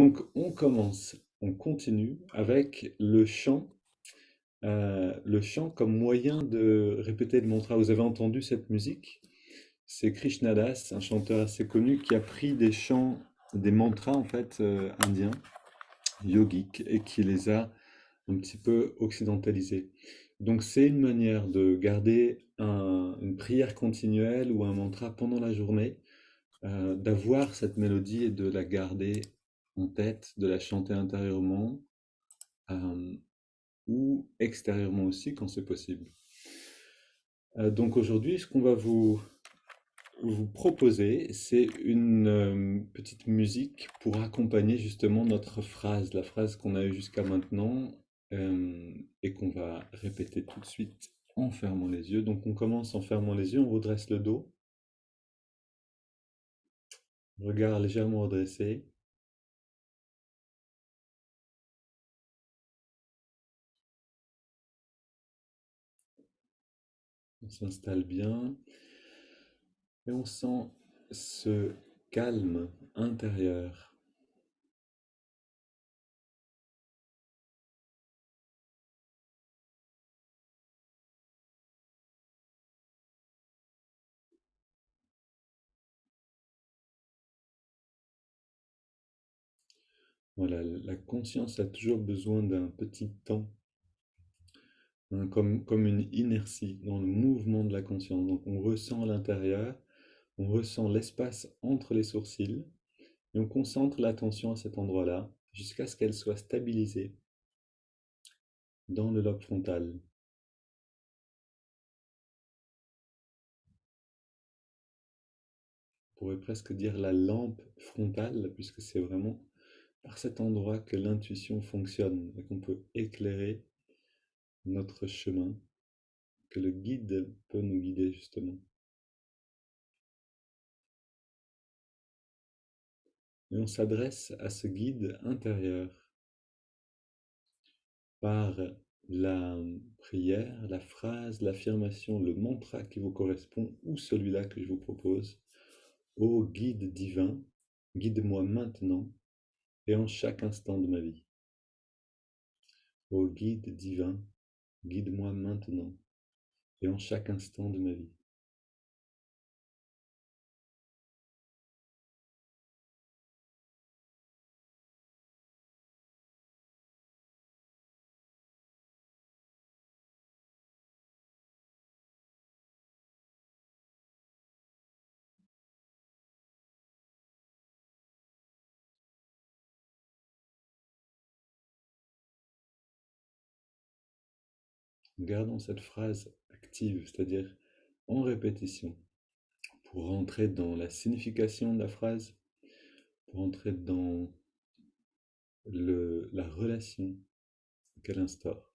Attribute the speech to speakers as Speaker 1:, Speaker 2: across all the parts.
Speaker 1: Donc on continue avec le chant comme moyen de répéter le mantra. Vous avez entendu cette musique? C'est Krishna Das, un chanteur assez connu qui a pris des chants, des mantras en fait indiens, yogiques, et qui les a un petit peu occidentalisés. Donc c'est une manière de garder une prière continuelle ou un mantra pendant la journée, d'avoir cette mélodie et de la garder en tête, de la chanter intérieurement euh, ou extérieurement aussi quand c'est possible. Donc aujourd'hui, ce qu'on va vous proposer, c'est une petite musique pour accompagner justement notre phrase, la phrase qu'on a eue jusqu'à maintenant et qu'on va répéter tout de suite en fermant les yeux. Donc on commence en fermant les yeux, on redresse le dos, regard légèrement redressé, on s'installe bien et on sent ce calme intérieur. Voilà, la conscience a toujours besoin d'un petit temps, hein, comme une inertie dans le mouvement de la conscience. Donc on ressent à l'intérieur, on ressent l'espace entre les sourcils et on concentre l'attention à cet endroit-là jusqu'à ce qu'elle soit stabilisée dans le lobe frontal. On pourrait presque dire la lampe frontale, puisque c'est vraiment par cet endroit que l'intuition fonctionne et qu'on peut éclairer notre chemin, que le guide peut nous guider justement. Et on s'adresse à ce guide intérieur par la prière, la phrase, l'affirmation, le mantra qui vous correspond ou celui-là que je vous propose. Ô guide divin, guide-moi maintenant et en chaque instant de ma vie. Ô guide divin, guide-moi maintenant et en chaque instant de ma vie. Gardons cette phrase active, c'est-à-dire en répétition, pour rentrer dans la signification de la phrase, pour entrer dans la relation qu'elle instaure.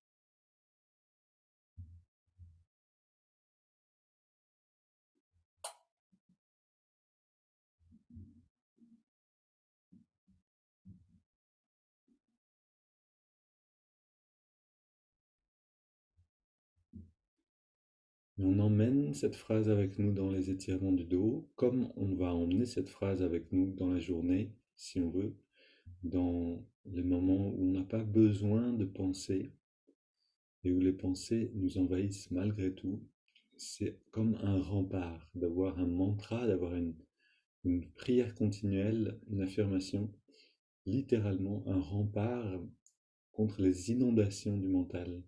Speaker 1: Et on emmène cette phrase avec nous dans les étirements du dos, comme on va emmener cette phrase avec nous dans la journée, si on veut, dans les moments où on n'a pas besoin de penser et où les pensées nous envahissent malgré tout. C'est comme un rempart d'avoir un mantra, d'avoir une prière continuelle, une affirmation, littéralement un rempart contre les inondations du mental.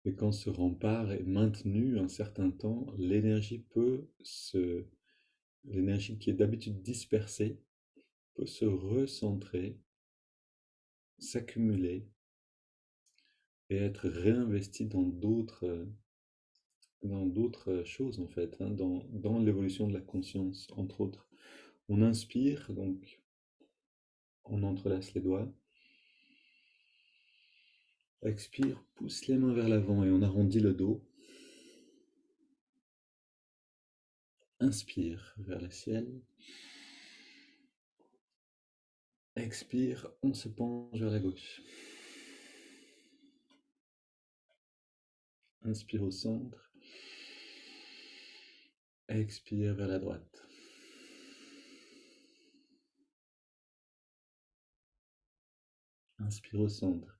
Speaker 1: Et quand ce rempart est maintenu un certain temps, l'énergie qui est d'habitude dispersée peut se recentrer, s'accumuler et être réinvestie dans d'autres choses en fait, hein, dans l'évolution de la conscience, entre autres. On inspire, donc on entrelace les doigts, expire, pousse les mains vers l'avant et on arrondit le dos. Inspire vers le ciel. Expire, on se penche vers la gauche. Inspire au centre. Expire vers la droite. Inspire au centre.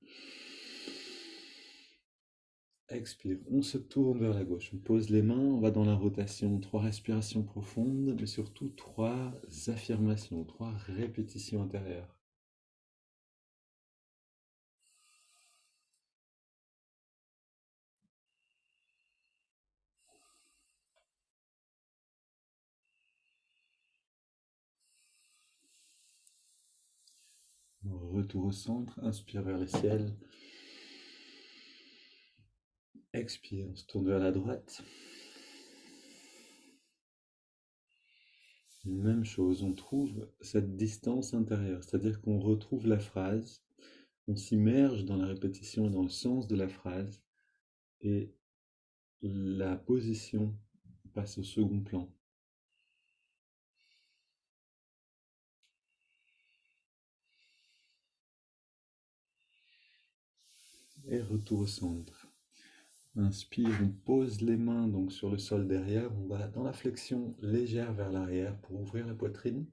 Speaker 1: Expire. On se tourne vers la gauche. On pose les mains, on va dans la rotation. 3 respirations profondes, mais surtout 3 affirmations, 3 répétitions intérieures. Retour au centre, inspire vers le ciel. Expire, on se tourne vers la droite. Même chose, on trouve cette distance intérieure, c'est-à-dire qu'on retrouve la phrase, on s'immerge dans la répétition et dans le sens de la phrase, et la position passe au second plan. Et retour au centre. Inspire, on pose les mains donc sur le sol derrière, on va dans la flexion légère vers l'arrière pour ouvrir la poitrine.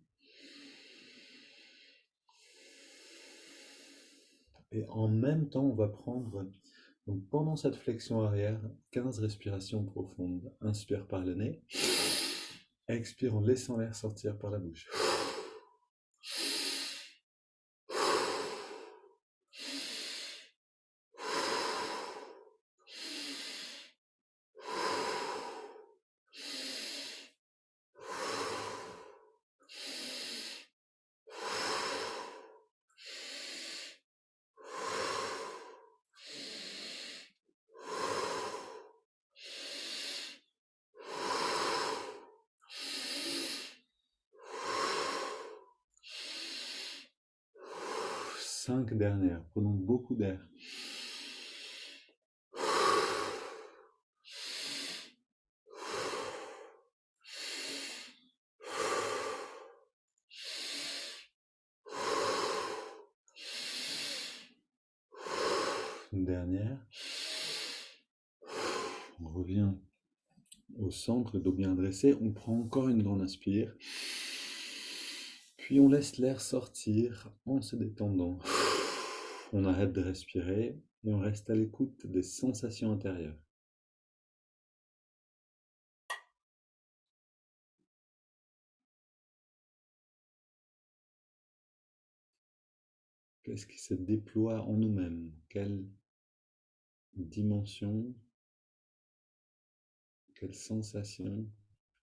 Speaker 1: Et en même temps, on va prendre, donc pendant cette flexion arrière, 15 respirations profondes. Inspire par le nez, expire en laissant l'air sortir par la bouche. Cinq dernières, prenons beaucoup d'air. Une dernière. On revient au centre, dos bien dressé. On prend encore une grande inspire. Puis on laisse l'air sortir en se détendant. On arrête de respirer et on reste à l'écoute des sensations intérieures. Qu'est-ce qui se déploie en nous-mêmes? Quelle dimension, quelles sensations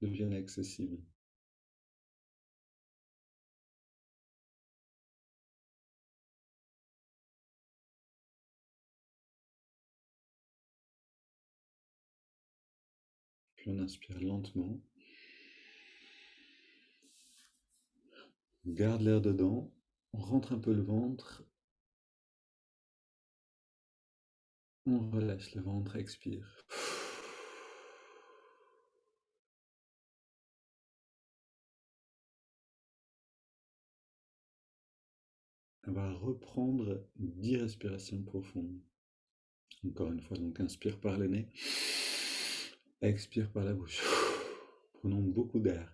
Speaker 1: deviennent accessibles? Puis on inspire lentement. On garde l'air dedans. On rentre un peu le ventre. On relâche le ventre, expire. On va reprendre 10 respirations profondes. Encore une fois, donc inspire par le nez. Expire par la bouche. Prenons beaucoup d'air.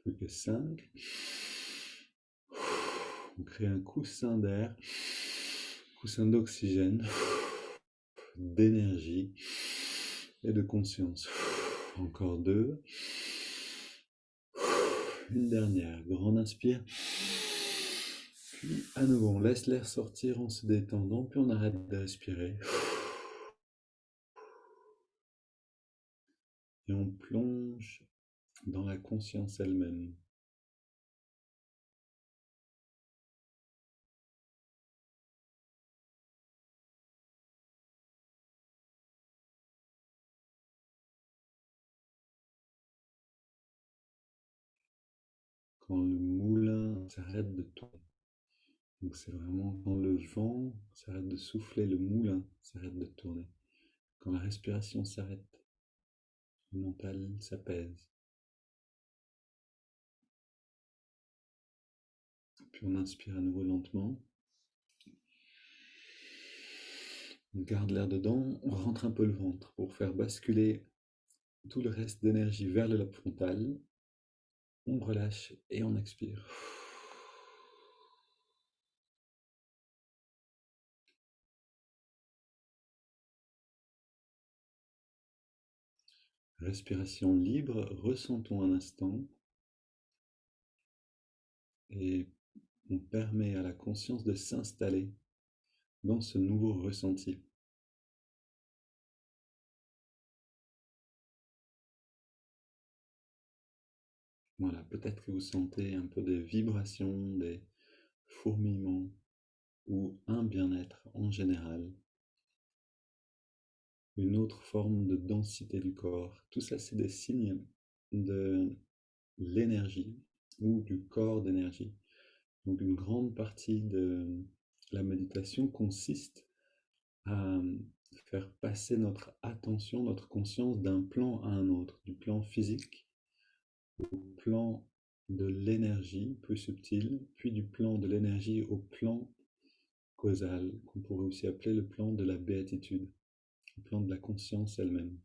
Speaker 1: Plus que 5. On crée un coussin d'air, coussin d'oxygène, d'énergie et de conscience. Encore 2. Une dernière, grande inspire. Puis à nouveau, on laisse l'air sortir en se détendant, puis on arrête de respirer. Et on plonge dans la conscience elle-même. Quand le moulin s'arrête de tourner. Donc c'est vraiment quand le vent s'arrête de souffler, le moulin s'arrête de tourner. Quand la respiration s'arrête, le mental s'apaise. Puis on inspire à nouveau lentement. On garde l'air dedans, on rentre un peu le ventre pour faire basculer tout le reste d'énergie vers le lobe frontal. On relâche et on expire. Respiration libre, ressentons un instant et on permet à la conscience de s'installer dans ce nouveau ressenti. Voilà, peut-être que vous sentez un peu des vibrations, des fourmillements ou un bien-être en général, une autre forme de densité du corps. Tout ça, c'est des signes de l'énergie ou du corps d'énergie. Donc une grande partie de la méditation consiste à faire passer notre attention, notre conscience d'un plan à un autre, du plan physique au plan de l'énergie plus subtil, puis du plan de l'énergie au plan causal, qu'on pourrait aussi appeler le plan de la béatitude, le plan de la conscience elle-même.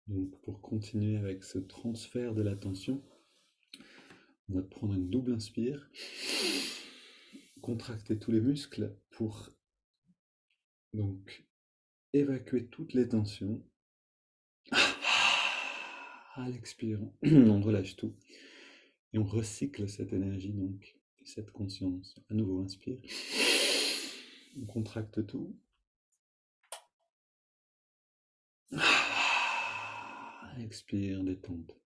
Speaker 1: Donc pour continuer avec ce transfert de l'attention, on va prendre une double inspire, contracter tous les muscles pour donc évacuer toutes les tensions. À l'expire, on relâche tout et on recycle cette énergie donc, cette conscience. À nouveau, inspire. On contracte tout. Expire, détente.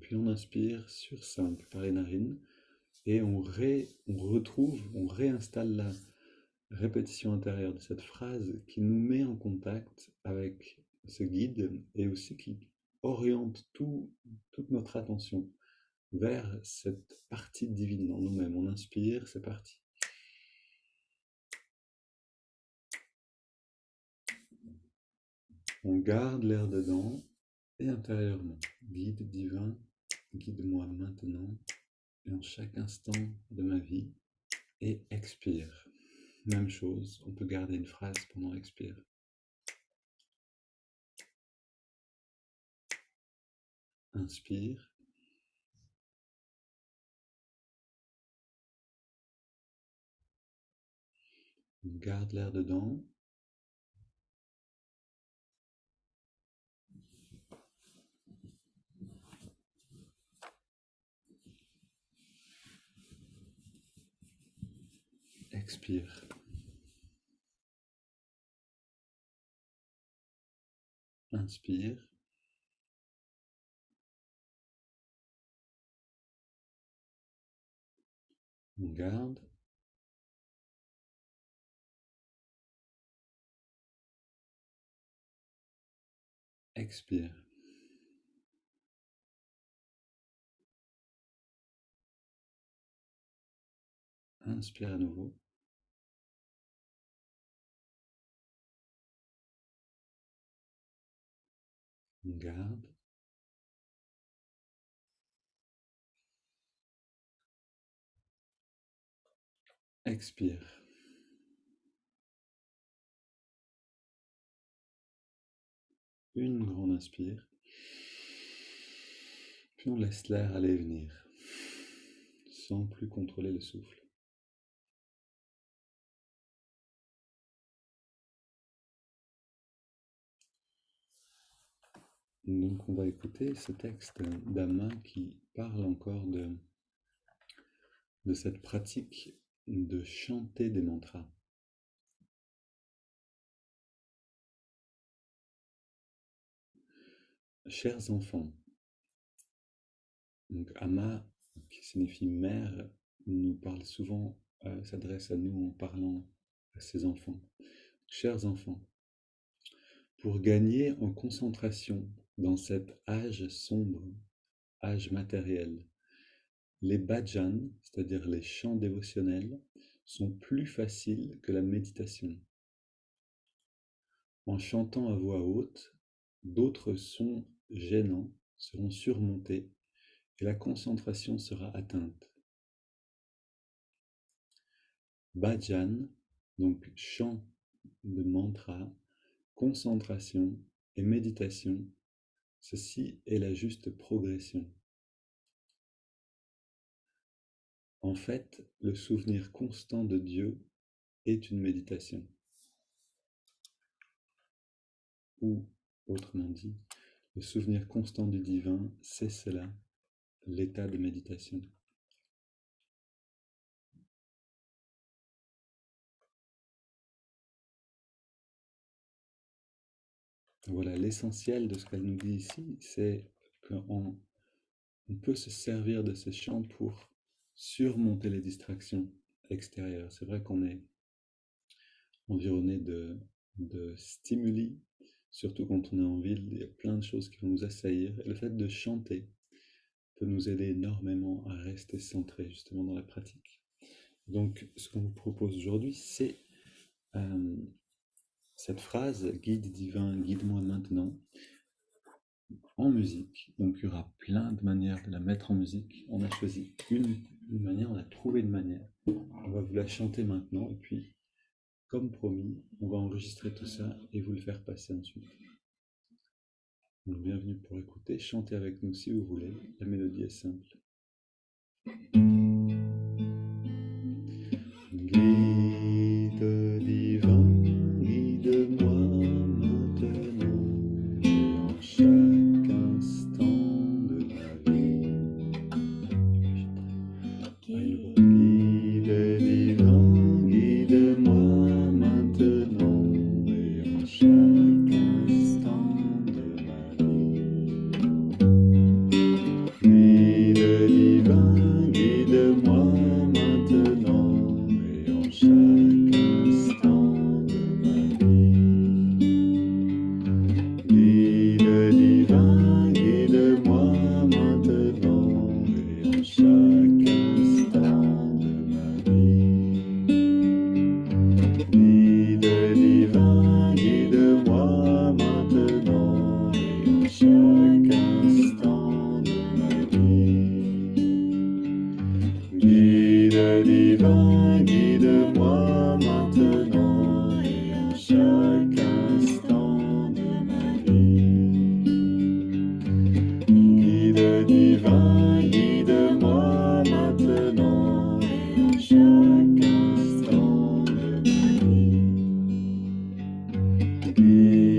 Speaker 1: Puis on inspire sur 5 par les narines et on retrouve, on réinstalle la répétition intérieure de cette phrase qui nous met en contact avec ce guide et aussi qui oriente toute notre attention vers cette partie divine en nous-mêmes. On inspire, c'est parti. On garde l'air dedans et intérieurement. Guide divin, guide-moi maintenant et en chaque instant de ma vie. Et expire. Même chose, on peut garder une phrase pendant l'expire. Inspire. On garde l'air dedans. Expire. Inspire. On garde. Expire. Inspire à nouveau. On garde. Expire. Une grande inspire. Puis on laisse l'air aller et venir, sans plus contrôler le souffle. Donc on va écouter ce texte d'Amma qui parle encore de cette pratique de chanter des mantras. Chers enfants, donc Amma, qui signifie mère, nous parle souvent, s'adresse à nous en parlant à ses enfants. Chers enfants, pour gagner en concentration dans cet âge sombre, âge matériel. Les bhajans, c'est-à-dire les chants dévotionnels, sont plus faciles que la méditation. En chantant à voix haute, d'autres sons gênants seront surmontés et la concentration sera atteinte. Bhajan, donc chant de mantra, concentration et méditation, ceci est la juste progression. En fait, le souvenir constant de Dieu est une méditation. Ou, autrement dit, le souvenir constant du divin, c'est cela, l'état de méditation. Voilà, l'essentiel de ce qu'elle nous dit ici, c'est qu'on peut se servir de ces chants pour surmonter les distractions extérieures. C'est vrai qu'on est environné de stimuli, surtout quand on est en ville, il y a plein de choses qui vont nous assaillir. Et le fait de chanter peut nous aider énormément à rester centré justement dans la pratique. Donc, ce qu'on vous propose aujourd'hui, c'est cette phrase « Guide divin, guide-moi maintenant » en musique. Donc, il y aura plein de manières de la mettre en musique. On a choisi une manière, on a trouvé une manière. On va vous la chanter maintenant et puis, comme promis, on va enregistrer tout ça et vous le faire passer ensuite. Donc, bienvenue pour écouter. Chantez avec nous si vous voulez. La mélodie est simple. Guide divin, guide-moi maintenant et en chaque instant de ma vie. Guide divin, guide-moi maintenant et en chaque instant de ma vie. Guide divin, guide-moi maintenant et en chaque instant de ma vie. Guide divin, guide-moi maintenant et en chaque instant de ma vie. Guide divin, guide-moi maintenant et en chaque instant de ma vie. Guide divin, guide-moi maintenant et en chaque instant de ma vie. Guide divin, guide-moi maintenant et en chaque instant de ma vie. Guide divin, guide-moi maintenant et en chaque instant de ma vie.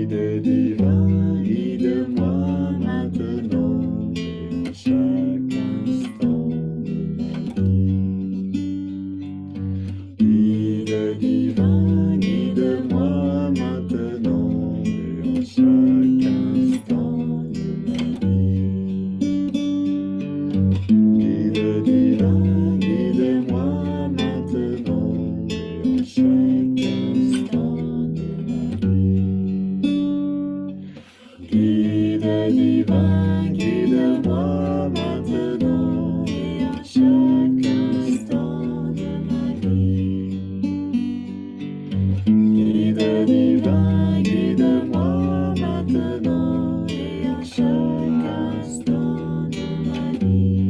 Speaker 1: Guide divin, guide-moi maintenant et en chaque instant de ma vie. Guide divin, guide-moi maintenant et en chaque instant de ma vie. Guide divin, guide-moi maintenant et en chaque instant de ma vie. Guide divin, guide-moi maintenant et en chaque instant de ma vie.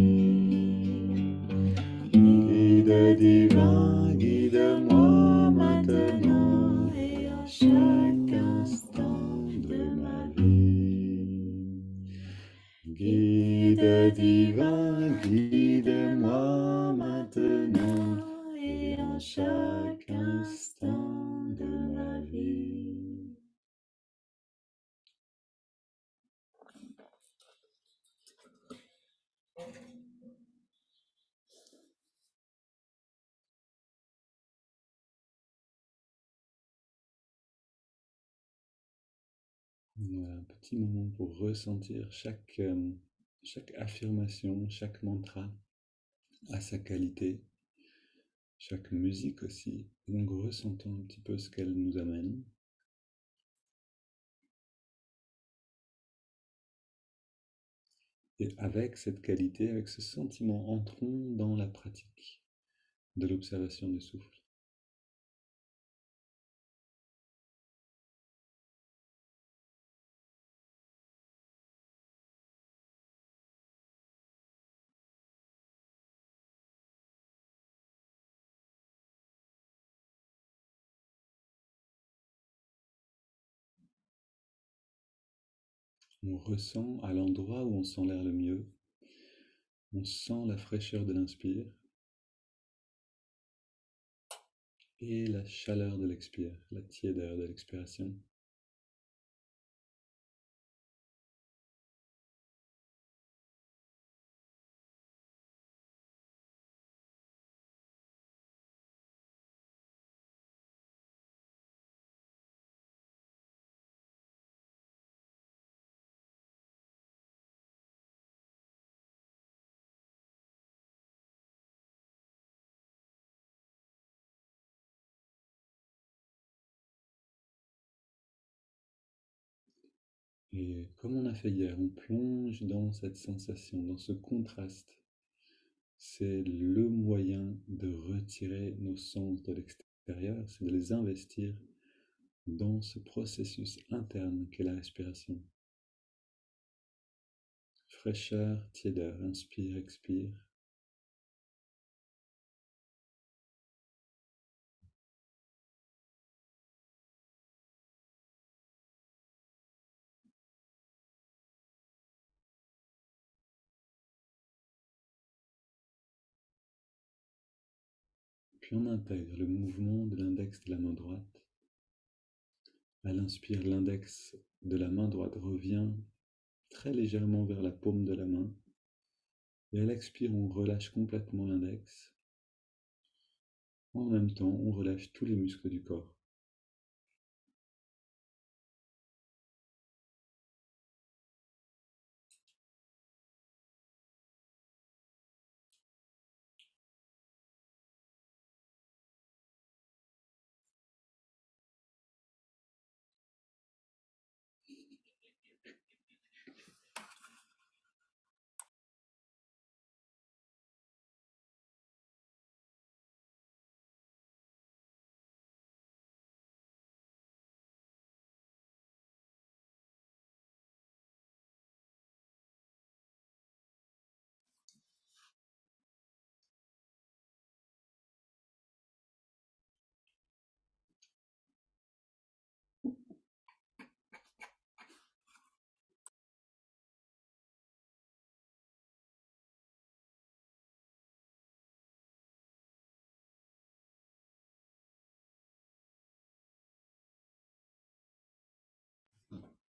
Speaker 1: Guide divin, guide-moi maintenant et en chaque instant de ma vie. Guide divin, guide-moi maintenant et en chaque instant de ma vie. Voilà, un petit moment pour ressentir chaque affirmation, chaque mantra a sa qualité, chaque musique aussi. Donc ressentons un petit peu ce qu'elle nous amène. Et avec cette qualité, avec ce sentiment, entrons dans la pratique de l'observation du souffle. On ressent à l'endroit où on sent l'air le mieux, on sent la fraîcheur de l'inspire et la chaleur de l'expire, la tiédeur de l'expiration. Et comme on a fait hier, on plonge dans cette sensation, dans ce contraste. C'est le moyen de retirer nos sens de l'extérieur, c'est de les investir dans ce processus interne qu'est la respiration. Fraîcheur, tiédeur, inspire, expire. Puis on intègre le mouvement de l'index de la main droite. À l'inspire, l'index de la main droite revient très légèrement vers la paume de la main. Et à l'expire, on relâche complètement l'index. En même temps, on relâche tous les muscles du corps.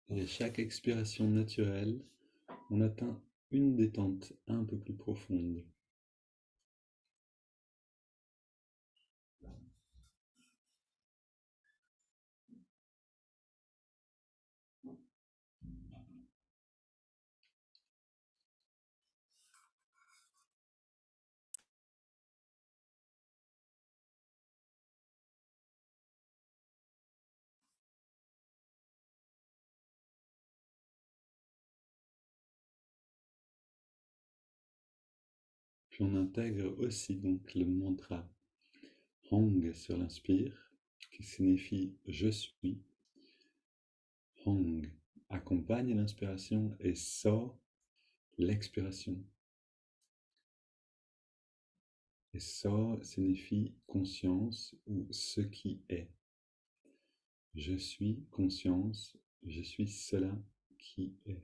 Speaker 1: Et à chaque expiration naturelle, on atteint une détente un peu plus profonde. Puis on intègre aussi donc le mantra Hong sur l'inspire, qui signifie je suis. Hong accompagne l'inspiration et So l'expiration. Et So signifie conscience ou ce qui est. Je suis conscience, je suis cela qui est.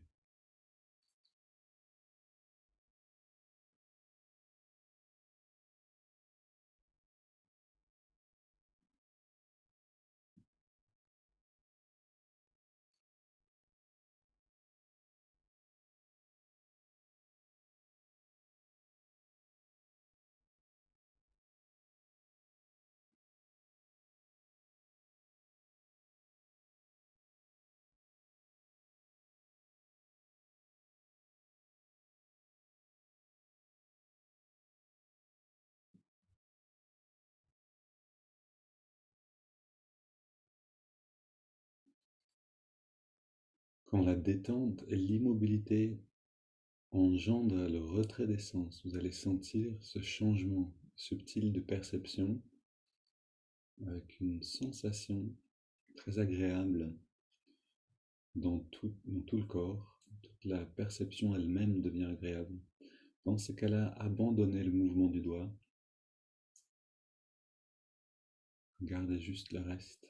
Speaker 1: Quand la détente et l'immobilité engendre le retrait des sens. Vous allez sentir ce changement subtil de perception avec une sensation très agréable dans tout le corps. Toute la perception elle-même devient agréable. Dans ces cas-là, abandonnez le mouvement du doigt. Gardez juste le reste.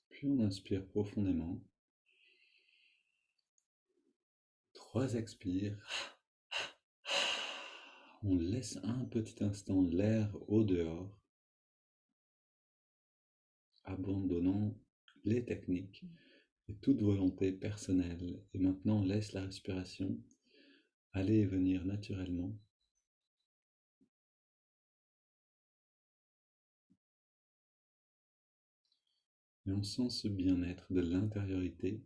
Speaker 1: Puis on inspire profondément. 3 expires. On laisse un petit instant l'air au dehors, abandonnant les techniques et toute volonté personnelle. Et maintenant, on laisse la respiration aller et venir naturellement. Et on sent ce bien-être de l'intériorité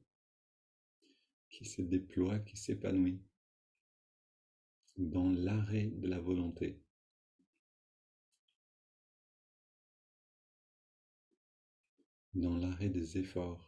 Speaker 1: qui se déploie, qui s'épanouit dans l'arrêt de la volonté, dans l'arrêt des efforts.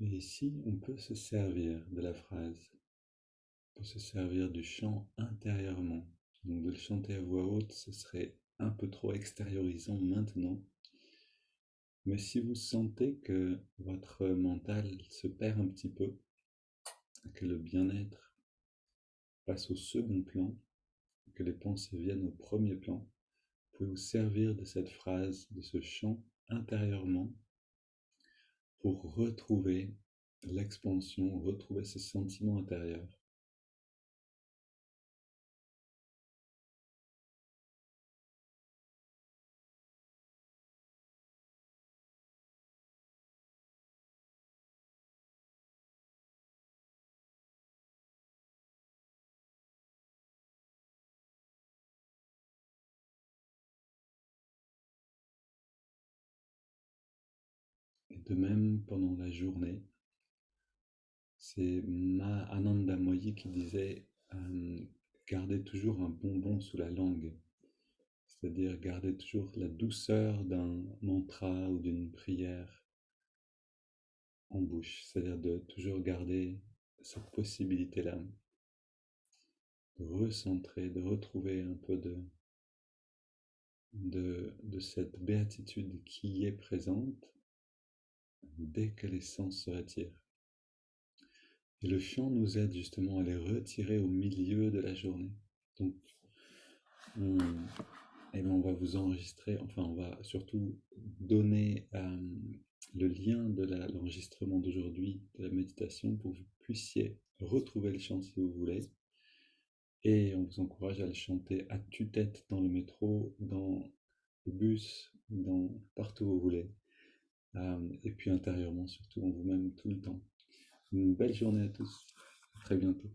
Speaker 1: Et ici, on peut se servir de la phrase, on peut se servir du chant intérieurement. Donc de le chanter à voix haute, ce serait un peu trop extériorisant maintenant. Mais si vous sentez que votre mental se perd un petit peu, que le bien-être passe au second plan, que les pensées viennent au premier plan, Vous pouvez vous servir de cette phrase, de ce chant intérieurement pour retrouver l'expansion, retrouver ce sentiment intérieur. Et de même pendant la journée, c'est Ma Ananda Moyi qui disait gardez toujours un bonbon sous la langue, c'est-à-dire garder toujours la douceur d'un mantra ou d'une prière en bouche, c'est-à-dire de toujours garder cette possibilité-là, de recentrer, de retrouver un peu de cette béatitude qui est présente dès que les sens se retirent. Et le chant nous aide justement à les retirer au milieu de la journée. Donc, on, eh ben, on va vous enregistrer, enfin, on va surtout donner le lien de l'enregistrement d'aujourd'hui, de la méditation, pour que vous puissiez retrouver le chant si vous voulez. Et on vous encourage à le chanter à tue-tête dans le métro, dans le bus, partout où vous voulez. Et puis intérieurement, surtout en vous-même tout le temps. Une belle journée à tous. À très bientôt.